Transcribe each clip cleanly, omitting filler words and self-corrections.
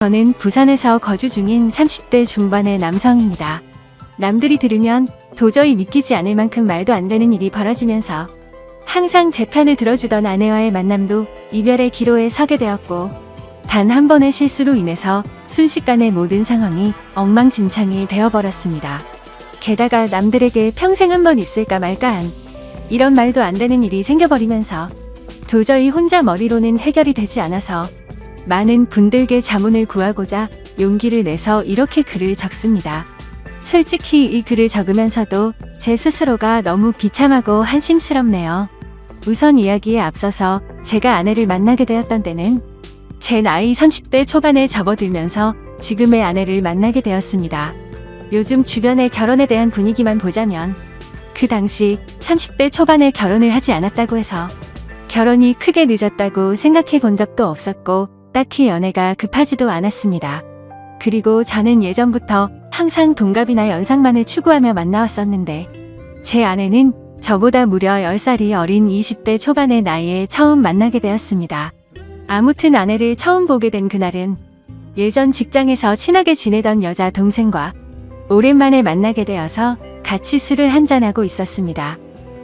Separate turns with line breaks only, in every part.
저는 부산에서 거주 중인 30대 중반의 남성입니다. 남들이 들으면 도저히 믿기지 않을 만큼 말도 안 되는 일이 벌어지면서 항상 제 편을 들어주던 아내와의 만남도 이별의 기로에 서게 되었고, 단 한 번의 실수로 인해서 순식간에 모든 상황이 엉망진창이 되어버렸습니다. 게다가 남들에게 평생 한 번 있을까 말까한 이런 말도 안 되는 일이 생겨버리면서 도저히 혼자 머리로는 해결이 되지 않아서 많은 분들께 자문을 구하고자 용기를 내서 이렇게 글을 적습니다. 솔직히 이 글을 적으면서도 제 스스로가 너무 비참하고 한심스럽네요. 우선 이야기에 앞서서 제가 아내를 만나게 되었던 때는 제 나이 30대 초반에 접어들면서 지금의 아내를 만나게 되었습니다. 요즘 주변의 결혼에 대한 분위기만 보자면 그 당시 30대 초반에 결혼을 하지 않았다고 해서 결혼이 크게 늦었다고 생각해 본 적도 없었고, 딱히 연애가 급하지도 않았습니다. 그리고 저는 예전부터 항상 동갑이나 연상만을 추구하며 만나왔었는데, 제 아내는 저보다 무려 10살이 어린 20대 초반의 나이에 처음 만나게 되었습니다. 아무튼 아내를 처음 보게 된 그날은 예전 직장에서 친하게 지내던 여자 동생과 오랜만에 만나게 되어서 같이 술을 한잔하고 있었습니다.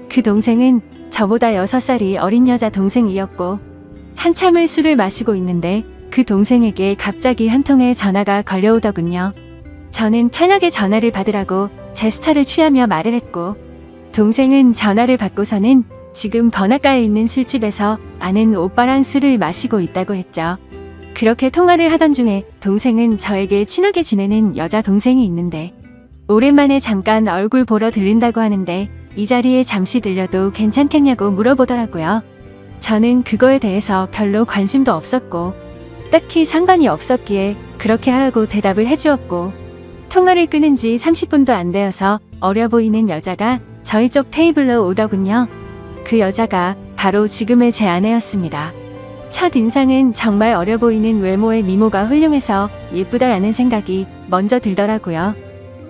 그 동생은 저보다 6살이 어린 여자 동생이었고, 한참을 술을 마시고 있는데 그 동생에게 갑자기 한 통의 전화가 걸려오더군요. 저는 편하게 전화를 받으라고 제스처를 취하며 말을 했고, 동생은 전화를 받고서는 지금 번화가에 있는 술집에서 아는 오빠랑 술을 마시고 있다고 했죠. 그렇게 통화를 하던 중에 동생은 저에게 친하게 지내는 여자 동생이 있는데 오랜만에 잠깐 얼굴 보러 들린다고 하는데 이 자리에 잠시 들려도 괜찮겠냐고 물어보더라고요. 저는 그거에 대해서 별로 관심도 없었고 딱히 상관이 없었기에 그렇게 하라고 대답을 해주었고, 통화를 끊은 지 30분도 안 되어서 어려 보이는 여자가 저희 쪽 테이블로 오더군요. 그 여자가 바로 지금의 제 아내였습니다. 첫 인상은 정말 어려 보이는 외모의 미모가 훌륭해서 예쁘다라는 생각이 먼저 들더라고요.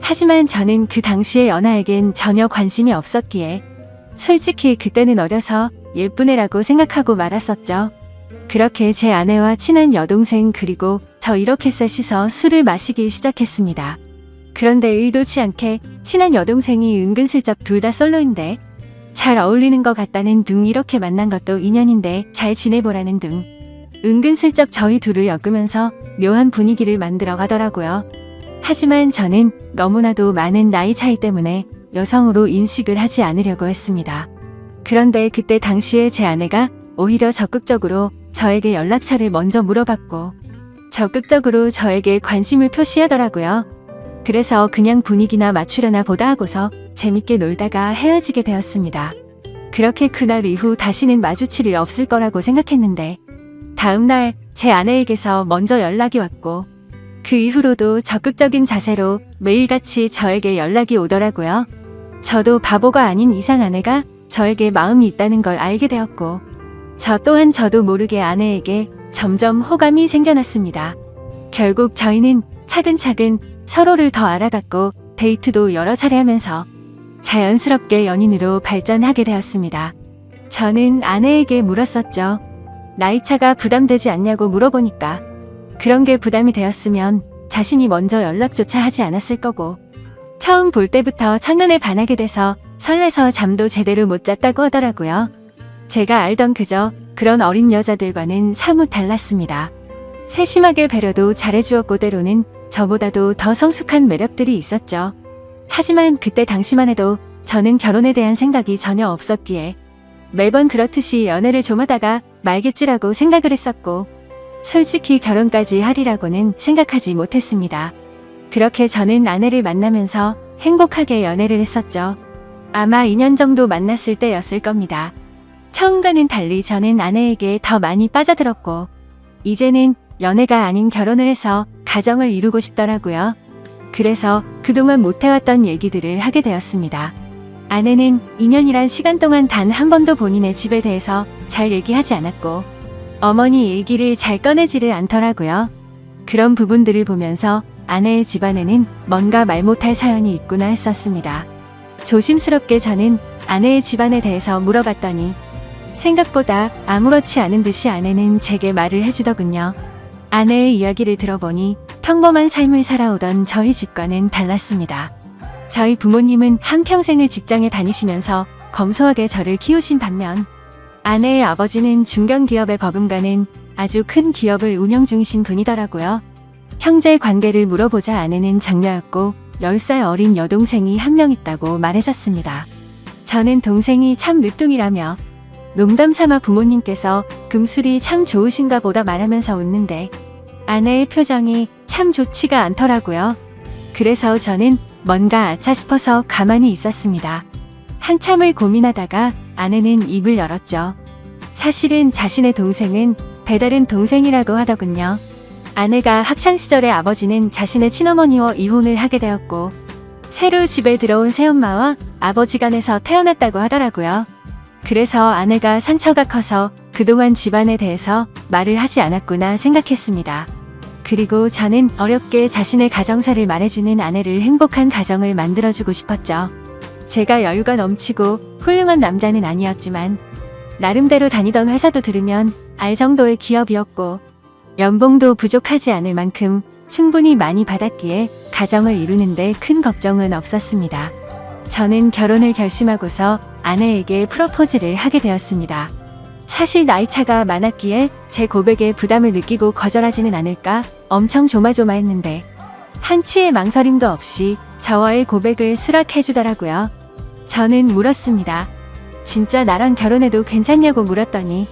하지만 저는 그 당시에 연하에겐 전혀 관심이 없었기에 솔직히 그때는 어려서 예쁜 애라고 생각하고 말았었죠. 그렇게 제 아내와 친한 여동생 그리고 저 이렇게 셋이서 술을 마시기 시작했습니다. 그런데 의도치 않게 친한 여동생이 은근슬쩍 둘 다 솔로인데 잘 어울리는 것 같다는 둥, 이렇게 만난 것도 인연인데 잘 지내보라는 둥, 은근슬쩍 저희 둘을 엮으면서 묘한 분위기를 만들어 가더라고요. 하지만 저는 너무나도 많은 나이 차이 때문에 여성으로 인식을 하지 않으려고 했습니다. 그런데 그때 당시에 제 아내가 오히려 적극적으로 저에게 연락처를 먼저 물어봤고 적극적으로 저에게 관심을 표시하더라고요. 그래서 그냥 분위기나 맞추려나 보다 하고서 재밌게 놀다가 헤어지게 되었습니다. 그렇게 그날 이후 다시는 마주칠 일 없을 거라고 생각했는데 다음날 제 아내에게서 먼저 연락이 왔고, 그 이후로도 적극적인 자세로 매일같이 저에게 연락이 오더라고요. 저도 바보가 아닌 이상 아내가 저에게 마음이 있다는 걸 알게 되었고, 저 또한 저도 모르게 아내에게 점점 호감이 생겨났습니다. 결국 저희는 차근차근 서로를 더 알아갔고 데이트도 여러 차례 하면서 자연스럽게 연인으로 발전하게 되었습니다. 저는 아내에게 물었었죠. 나이차가 부담되지 않냐고 물어보니까 그런 게 부담이 되었으면 자신이 먼저 연락조차 하지 않았을 거고, 처음 볼 때부터 첫눈에 반하게 돼서 설레서 잠도 제대로 못 잤다고 하더라고요. 제가 알던 그저 그런 어린 여자들과는 사뭇 달랐습니다. 세심하게 배려도 잘해주었고 때로는 저보다도 더 성숙한 매력들이 있었죠. 하지만 그때 당시만 해도 저는 결혼에 대한 생각이 전혀 없었기에 매번 그렇듯이 연애를 좀 하다가 말겠지라고 생각을 했었고, 솔직히 결혼까지 하리라고는 생각하지 못했습니다. 그렇게 저는 아내를 만나면서 행복하게 연애를 했었죠. 아마 2년 정도 만났을 때였을 겁니다. 처음과는 달리 저는 아내에게 더 많이 빠져들었고 이제는 연애가 아닌 결혼을 해서 가정을 이루고 싶더라고요. 그래서 그동안 못해왔던 얘기들을 하게 되었습니다. 아내는 2년이란 시간 동안 단 한 번도 본인의 집에 대해서 잘 얘기하지 않았고 어머니 얘기를 잘 꺼내지를 않더라고요. 그런 부분들을 보면서 아내의 집안에는 뭔가 말 못할 사연이 있구나 했었습니다. 조심스럽게 저는 아내의 집안에 대해서 물어봤더니 생각보다 아무렇지 않은 듯이 아내는 제게 말을 해주더군요. 아내의 이야기를 들어보니 평범한 삶을 살아오던 저희 집과는 달랐습니다. 저희 부모님은 한평생을 직장에 다니시면서 검소하게 저를 키우신 반면 아내의 아버지는 중견기업에 버금가는 아주 큰 기업을 운영 중이신 분이더라고요. 형제 관계를 물어보자 아내는 장녀였고 10살 어린 여동생이 한 명 있다고 말해줬습니다. 저는 동생이 참 늦둥이라며 농담 삼아 부모님께서 금술이 참 좋으신가 보다 말하면서 웃는데 아내의 표정이 참 좋지가 않더라고요. 그래서 저는 뭔가 아차 싶어서 가만히 있었습니다. 한참을 고민하다가 아내는 입을 열었죠. 사실은 자신의 동생은 배다른 동생이라고 하더군요. 아내가 학창시절에 아버지는 자신의 친어머니와 이혼을 하게 되었고 새로 집에 들어온 새엄마와 아버지 간에서 태어났다고 하더라고요. 그래서 아내가 상처가 커서 그동안 집안에 대해서 말을 하지 않았구나 생각했습니다. 그리고 저는 어렵게 자신의 가정사를 말해주는 아내를 행복한 가정을 만들어주고 싶었죠. 제가 여유가 넘치고 훌륭한 남자는 아니었지만 나름대로 다니던 회사도 들으면 알 정도의 기업이었고 연봉도 부족하지 않을 만큼 충분히 많이 받았기에 가정을 이루는데 큰 걱정은 없었습니다. 저는 결혼을 결심하고서 아내에게 프로포즈를 하게 되었습니다. 사실 나이차가 많았기에 제 고백에 부담을 느끼고 거절하지는 않을까 엄청 조마조마했는데 한치의 망설임도 없이 저와의 고백을 수락해주더라고요. 저는 물었습니다. 진짜 나랑 결혼해도 괜찮냐고 물었더니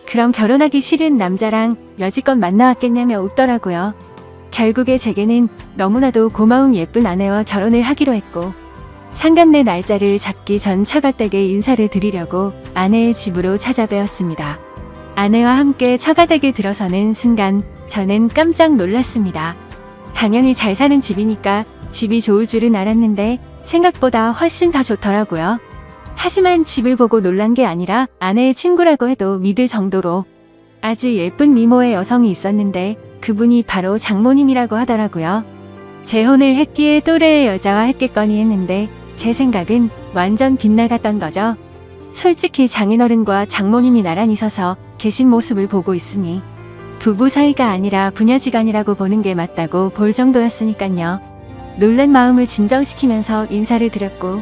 그럼 결혼하기 싫은 남자랑 여지껏 만나왔겠냐며 웃더라고요. 결국에 제게는 너무나도 고마운 예쁜 아내와 결혼을 하기로 했고 상견례 날짜를 잡기 전 처가댁에 인사를 드리려고 아내의 집으로 찾아뵈었습니다. 아내와 함께 처가댁에 들어서는 순간 저는 깜짝 놀랐습니다. 당연히 잘 사는 집이니까 집이 좋을 줄은 알았는데 생각보다 훨씬 더 좋더라고요. 하지만 집을 보고 놀란 게 아니라 아내의 친구라고 해도 믿을 정도로 아주 예쁜 미모의 여성이 있었는데 그분이 바로 장모님이라고 하더라고요. 재혼을 했기에 또래의 여자와 했겠거니 했는데 제 생각은 완전 빗나갔던 거죠. 솔직히 장인어른과 장모님이 나란히 서서 계신 모습을 보고 있으니 부부 사이가 아니라 부녀지간이라고 보는 게 맞다고 볼 정도였으니깐요. 놀란 마음을 진정시키면서 인사를 드렸고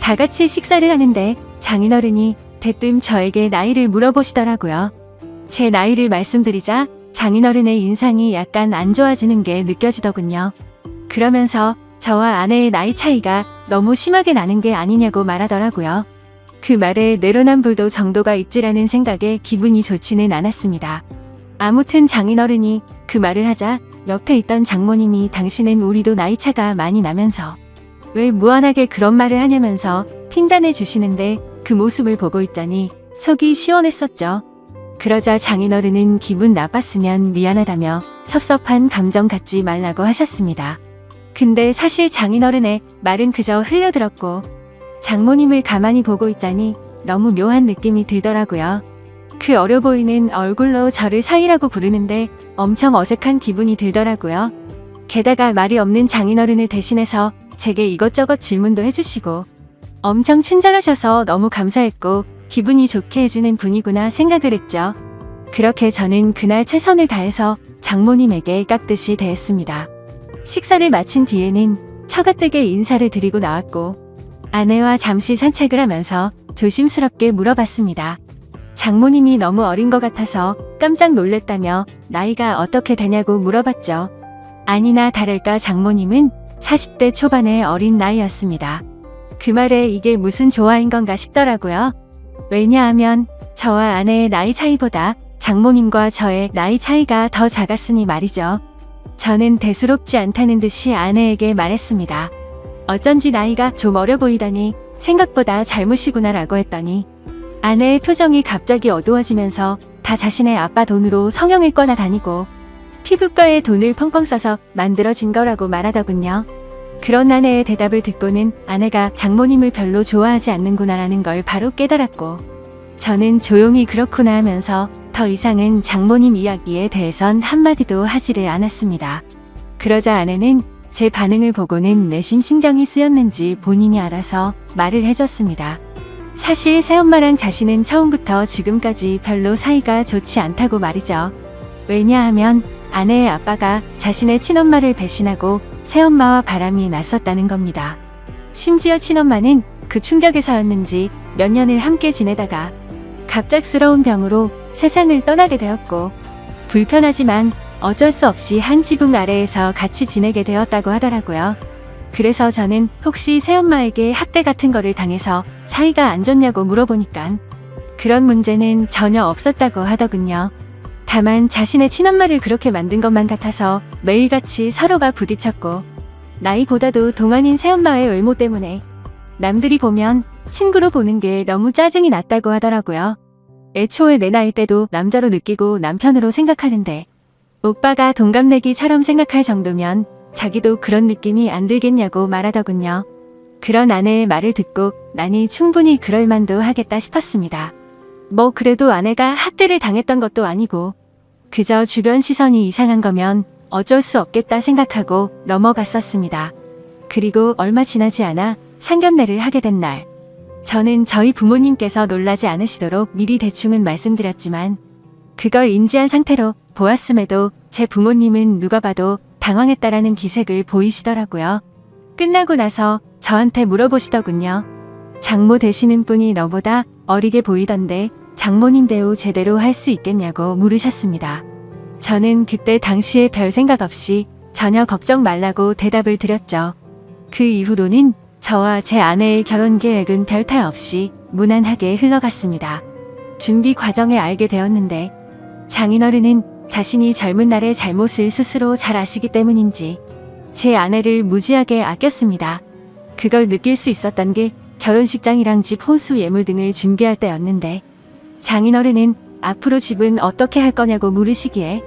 다 같이 식사를 하는데 장인어른이 대뜸 저에게 나이를 물어보시더라고요. 제 나이를 말씀드리자 장인어른의 인상이 약간 안 좋아지는 게 느껴지더군요. 그러면서 저와 아내의 나이 차이가 너무 심하게 나는 게 아니냐고 말하더라고요. 그 말에 내로남불도 정도가 있지라는 생각에 기분이 좋지는 않았습니다. 아무튼 장인어른이 그 말을 하자 옆에 있던 장모님이 당신은 우리도 나이 차가 많이 나면서 왜 무한하게 그런 말을 하냐면서 핀잔을 주시는데 그 모습을 보고 있자니 속이 시원했었죠. 그러자 장인어른은 기분 나빴으면 미안하다며 섭섭한 감정 갖지 말라고 하셨습니다. 근데 사실 장인어른의 말은 그저 흘려들었고 장모님을 가만히 보고 있자니 너무 묘한 느낌이 들더라고요. 그 어려 보이는 얼굴로 저를 사위라고 부르는데 엄청 어색한 기분이 들더라고요. 게다가 말이 없는 장인어른을 대신해서 제게 이것저것 질문도 해주시고 엄청 친절하셔서 너무 감사했고 기분이 좋게 해주는 분이구나 생각을 했죠. 그렇게 저는 그날 최선을 다해서 장모님에게 깍듯이 대했습니다. 식사를 마친 뒤에는 처가댁에 인사를 드리고 나왔고 아내와 잠시 산책을 하면서 조심스럽게 물어봤습니다. 장모님이 너무 어린 것 같아서 깜짝 놀랬다며 나이가 어떻게 되냐고 물어봤죠. 아니나 다를까 장모님은 40대 초반의 어린 나이였습니다. 그 말에 이게 무슨 조화인 건가 싶더라고요. 왜냐하면 저와 아내의 나이 차이보다 장모님과 저의 나이 차이가 더 작았으니 말이죠. 저는 대수롭지 않다는 듯이 아내에게 말했습니다. 어쩐지 나이가 좀 어려 보이다니 생각보다 젊으시구나 라고 했더니 아내의 표정이 갑자기 어두워지면서 다 자신의 아빠 돈으로 성형을 꺼나 다니고 피부과에 돈을 펑펑 써서 만들어진 거라고 말하더군요. 그런 아내의 대답을 듣고는 아내가 장모님을 별로 좋아하지 않는구나라는 걸 바로 깨달았고 저는 조용히 그렇구나 하면서 더 이상은 장모님 이야기에 대해선 한마디도 하지를 않았습니다. 그러자 아내는 제 반응을 보고는 내심 신경이 쓰였는지 본인이 알아서 말을 해줬습니다. 사실 새엄마랑 자신은 처음부터 지금까지 별로 사이가 좋지 않다고 말이죠. 왜냐하면 아내의 아빠가 자신의 친엄마를 배신하고 새엄마와 바람이 났었다는 겁니다. 심지어 친엄마는 그 충격에서였는지 몇 년을 함께 지내다가 갑작스러운 병으로 세상을 떠나게 되었고, 불편하지만 어쩔 수 없이 한 지붕 아래에서 같이 지내게 되었다고 하더라고요. 그래서 저는 혹시 새엄마에게 학대 같은 거를 당해서 사이가 안 좋냐고 물어보니까 그런 문제는 전혀 없었다고 하더군요. 다만 자신의 친엄마를 그렇게 만든 것만 같아서 매일같이 서로가 부딪혔고, 나이보다도 동안인 새엄마의 외모 때문에 남들이 보면 친구로 보는 게 너무 짜증이 났다고 하더라고요. 애초에 내 나이 때도 남자로 느끼고 남편으로 생각하는데 오빠가 동갑내기처럼 생각할 정도면 자기도 그런 느낌이 안 들겠냐고 말하더군요. 그런 아내의 말을 듣고 나니 충분히 그럴 만도 하겠다 싶었습니다. 뭐 그래도 아내가 학대를 당했던 것도 아니고 그저 주변 시선이 이상한 거면 어쩔 수 없겠다 생각하고 넘어갔었습니다. 그리고 얼마 지나지 않아 상견례를 하게 된 날, 저는 저희 부모님께서 놀라지 않으시도록 미리 대충은 말씀드렸지만 그걸 인지한 상태로 보았음에도 제 부모님은 누가 봐도 당황했다라는 기색을 보이시더라고요. 끝나고 나서 저한테 물어보시더군요. 장모 되시는 분이 너보다 어리게 보이던데 장모님 대우 제대로 할 수 있겠냐고 물으셨습니다. 저는 그때 당시에 별 생각 없이 전혀 걱정 말라고 대답을 드렸죠. 그 이후로는 저와 제 아내의 결혼 계획은 별탈 없이 무난하게 흘러갔습니다. 준비 과정에 알게 되었는데 장인어른은 자신이 젊은 날의 잘못을 스스로 잘 아시기 때문인지 제 아내를 무지하게 아꼈습니다. 그걸 느낄 수 있었던 게 결혼식장이랑 집 혼수 예물 등을 준비할 때였는데, 장인어른은 앞으로 집은 어떻게 할 거냐고 물으시기에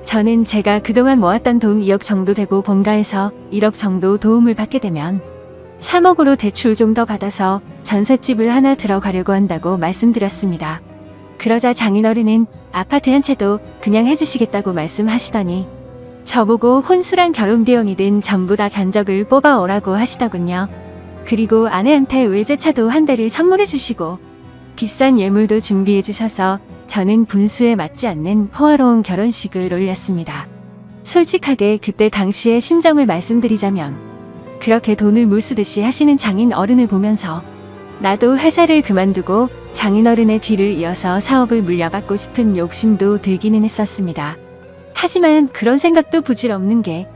저는 제가 그동안 모았던 돈 2억 정도 되고 본가에서 1억 정도 도움을 받게 되면 3억으로 대출 좀 더 받아서 전셋집을 하나 들어가려고 한다고 말씀드렸습니다. 그러자 장인어른은 아파트 한 채도 그냥 해주시겠다고 말씀하시더니 저보고 혼수랑 결혼 비용이든 전부 다 견적을 뽑아오라고 하시더군요. 그리고 아내한테 외제차도 한 대를 선물해 주시고 비싼 예물도 준비해 주셔서 저는 분수에 맞지 않는 호화로운 결혼식을 올렸습니다. 솔직하게 그때 당시의 심정을 말씀드리자면 그렇게 돈을 물쓰듯이 하시는 장인 어른을 보면서 나도 회사를 그만두고 장인어른의 뒤를 이어서 사업을 물려받고 싶은 욕심도 들기는 했었습니다. 하지만 그런 생각도 부질없는 게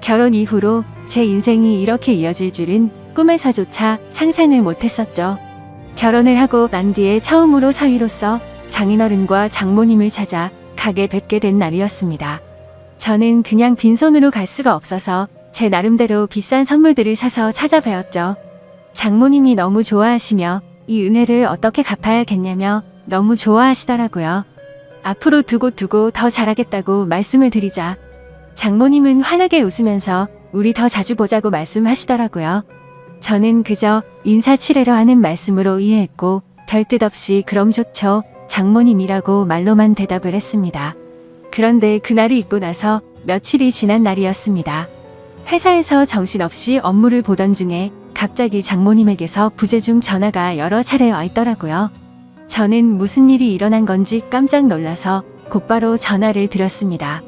결혼 이후로 제 인생이 이렇게 이어질 줄은 꿈에서조차 상상을 못했었죠. 결혼을 하고 난 뒤에 처음으로 사위로서 장인어른과 장모님을 찾아 가게 뵙게 된 날이었습니다. 저는 그냥 빈손으로 갈 수가 없어서 제 나름대로 비싼 선물들을 사서 찾아뵈었죠. 장모님이 너무 좋아하시며 이 은혜를 어떻게 갚아야겠냐며 너무 좋아하시더라고요. 앞으로 두고 더 잘하겠다고 말씀을 드리자 장모님은 환하게 웃으면서 우리 더 자주 보자고 말씀하시더라고요. 저는 그저 인사치레로 하는 말씀으로 이해했고 별뜻 없이 그럼 좋죠, 장모님이라고 말로만 대답을 했습니다. 그런데 그날이 있고 나서 며칠이 지난 날이었습니다. 회사에서 정신없이 업무를 보던 중에 갑자기 장모님에게서 부재중 전화가 여러 차례 와 있더라고요. 저는 무슨 일이 일어난 건지 깜짝 놀라서 곧바로 전화를 드렸습니다.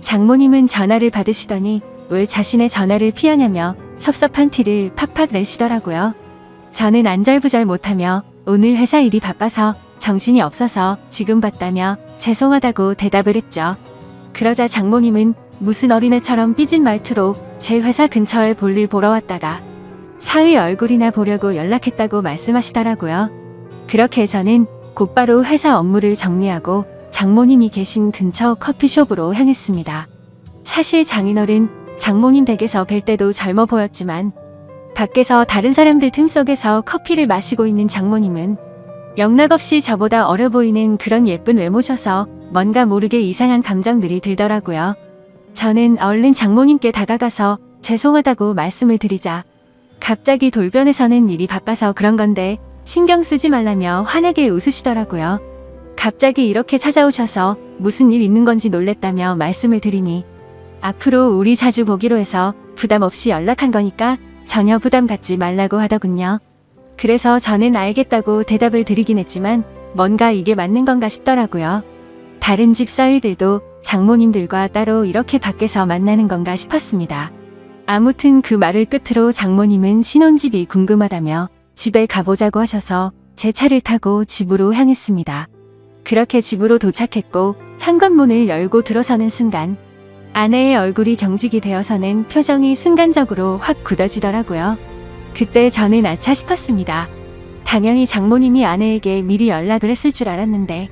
장모님은 전화를 받으시더니 왜 자신의 전화를 피하냐며 섭섭한 티를 팍팍 내시더라고요. 저는 안절부절 못하며 오늘 회사 일이 바빠서 정신이 없어서 지금 봤다며 죄송하다고 대답을 했죠. 그러자 장모님은 무슨 어린애처럼 삐진 말투로 제 회사 근처에 볼일 보러 왔다가 사위 얼굴이나 보려고 연락했다고 말씀하시더라고요. 그렇게 저는 곧바로 회사 업무를 정리하고 장모님이 계신 근처 커피숍으로 향했습니다. 사실 장인어른, 장모님 댁에서 뵐 때도 젊어 보였지만 밖에서 다른 사람들 틈속에서 커피를 마시고 있는 장모님은 영락없이 저보다 어려 보이는 그런 예쁜 외모셔서 뭔가 모르게 이상한 감정들이 들더라고요. 저는 얼른 장모님께 다가가서 죄송하다고 말씀을 드리자 갑자기 돌변해서는 일이 바빠서 그런 건데 신경 쓰지 말라며 환하게 웃으시더라고요. 갑자기 이렇게 찾아오셔서 무슨 일 있는 건지 놀랬다며 말씀을 드리니 앞으로 우리 자주 보기로 해서 부담 없이 연락한 거니까 전혀 부담 갖지 말라고 하더군요. 그래서 저는 알겠다고 대답을 드리긴 했지만 뭔가 이게 맞는 건가 싶더라고요. 다른 집 사위들도 장모님들과 따로 이렇게 밖에서 만나는 건가 싶었습니다. 아무튼 그 말을 끝으로 장모님은 신혼집이 궁금하다며 집에 가보자고 하셔서 제 차를 타고 집으로 향했습니다. 그렇게 집으로 도착했고 현관문을 열고 들어서는 순간 아내의 얼굴이 경직이 되어서는 표정이 순간적으로 확 굳어지더라고요. 그때 저는 아차 싶었습니다. 당연히 장모님이 아내에게 미리 연락을 했을 줄 알았는데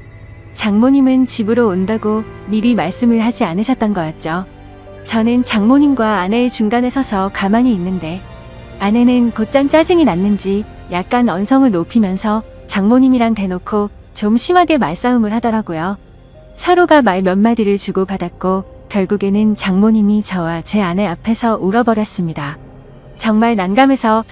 장모님은 집으로 온다고 미리 말씀을 하지 않으셨던 거였죠. 저는 장모님과 아내의 중간에 서서 가만히 있는데 아내는 곧장 짜증이 났는지 약간 언성을 높이면서 장모님이랑 대놓고 좀 심하게 말싸움을 하더라고요. 서로가 말 몇 마디를 주고받았고 결국에는 장모님이 저와 제 아내 앞에서 울어버렸습니다. 정말 난감해서